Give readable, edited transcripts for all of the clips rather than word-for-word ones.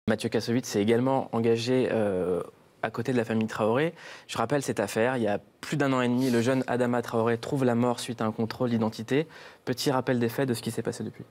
Mathieu Kassovitz s'est également engagé à côté de la famille Traoré. Je rappelle cette affaire, il y a plus d'1 an et demi, le jeune Adama Traoré trouve la mort suite à un contrôle d'identité. Petit rappel des faits de ce qui s'est passé depuis.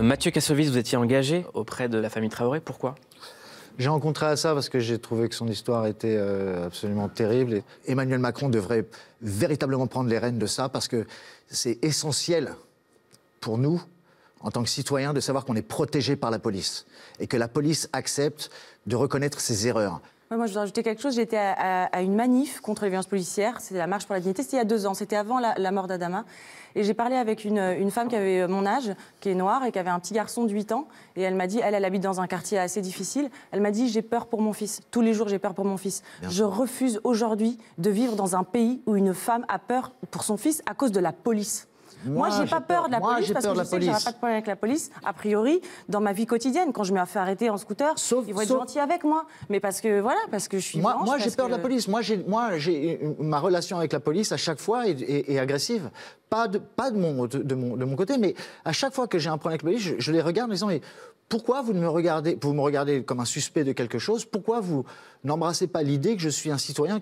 Mathieu Kassovitz, vous étiez engagé auprès de la famille Traoré, pourquoi ? J'ai rencontré Assa parce que j'ai trouvé que son histoire était absolument terrible. Et Emmanuel Macron devrait véritablement prendre les rênes de ça parce que c'est essentiel pour nous, en tant que citoyens, de savoir qu'on est protégé par la police et que la police accepte de reconnaître ses erreurs. Moi, je voudrais ajouter quelque chose. J'étais à une manif contre les violences policières. C'était la marche pour la dignité. C'était il y a 2 ans. C'était avant la mort d'Adama. Et j'ai parlé avec une femme qui avait mon âge, qui est noire et qui avait un petit garçon de 8 ans. Et elle m'a dit, elle habite dans un quartier assez difficile. Elle m'a dit, j'ai peur pour mon fils. Tous les jours, j'ai peur pour mon fils. Je refuse aujourd'hui de vivre dans un pays où une femme a peur pour son fils à cause de la police. Moi, j'ai pas peur de la police parce que je sais que j'aurai pas de problème avec la police. A priori, dans ma vie quotidienne, quand je me fais arrêter en scooter, ils vont être gentils avec moi. Mais parce que voilà, parce que je suis blanche. Moi, j'ai peur de la police. Ma relation avec la police à chaque fois est agressive. Pas de mon côté, mais à chaque fois que j'ai un problème avec la police, je les regarde en disant mais pourquoi vous me regardez comme un suspect de quelque chose? Pourquoi vous n'embrassez pas l'idée que je suis un citoyen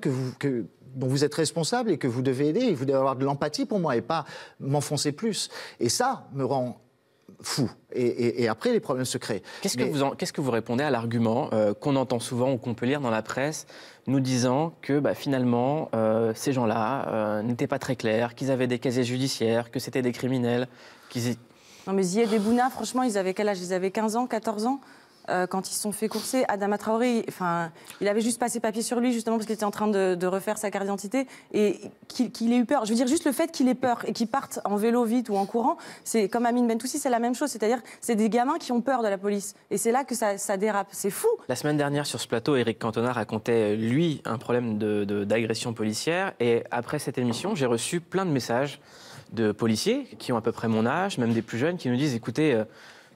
dont vous êtes responsable et que vous devez aider, et vous devez avoir de l'empathie pour moi et pas m'enfoncer plus. Et ça me rend fou. Et après, les problèmes se créent. Qu'est-ce que vous répondez à l'argument qu'on entend souvent ou qu'on peut lire dans la presse, nous disant que finalement, ces gens-là n'étaient pas très clairs, qu'ils avaient des casiers judiciaires, que c'était des criminels, Non mais Zied et Bouna, franchement, ils avaient quel âge? Ils avaient 15 ans, 14 ans quand ils se sont fait courser. Adama Traoré, il avait juste passé papier sur lui, justement, parce qu'il était en train de refaire sa carte d'identité, et qu'il ait eu peur. Je veux dire, juste le fait qu'il ait peur et qu'il parte en vélo vite ou en courant, c'est comme Amine Bentoussi, c'est la même chose. C'est-à-dire, c'est des gamins qui ont peur de la police. Et c'est là que ça dérape. C'est fou. La semaine dernière, sur ce plateau, Éric Cantona racontait, lui, un problème d'agression policière. Et après cette émission, j'ai reçu plein de messages de policiers qui ont à peu près mon âge, même des plus jeunes, qui nous disent, écoutez,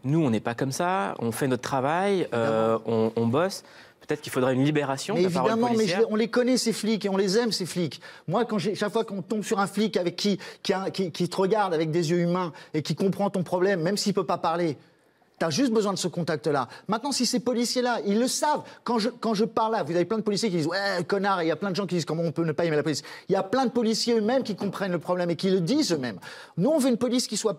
nous, on n'est pas comme ça, on fait notre travail, on bosse. Peut-être qu'il faudrait une libération de la parole policière. Mais on les connaît, ces flics, et on les aime, ces flics. Moi, chaque fois qu'on tombe sur un flic avec qui te regarde avec des yeux humains et qui comprend ton problème, même s'il ne peut pas parler, tu as juste besoin de ce contact-là. Maintenant, si ces policiers-là, ils le savent, quand je parle là, vous avez plein de policiers qui disent « Ouais, connard », et il y a plein de gens qui disent « Comment on peut ne pas aimer la police ?» Il y a plein de policiers eux-mêmes qui comprennent le problème et qui le disent eux-mêmes. Nous, on veut une police qui soit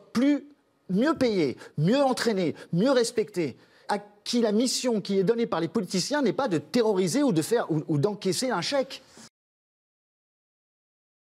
mieux payée, mieux entraînée, mieux respectée, à qui la mission qui est donnée par les politiciens n'est pas de terroriser ou d'encaisser un chèque.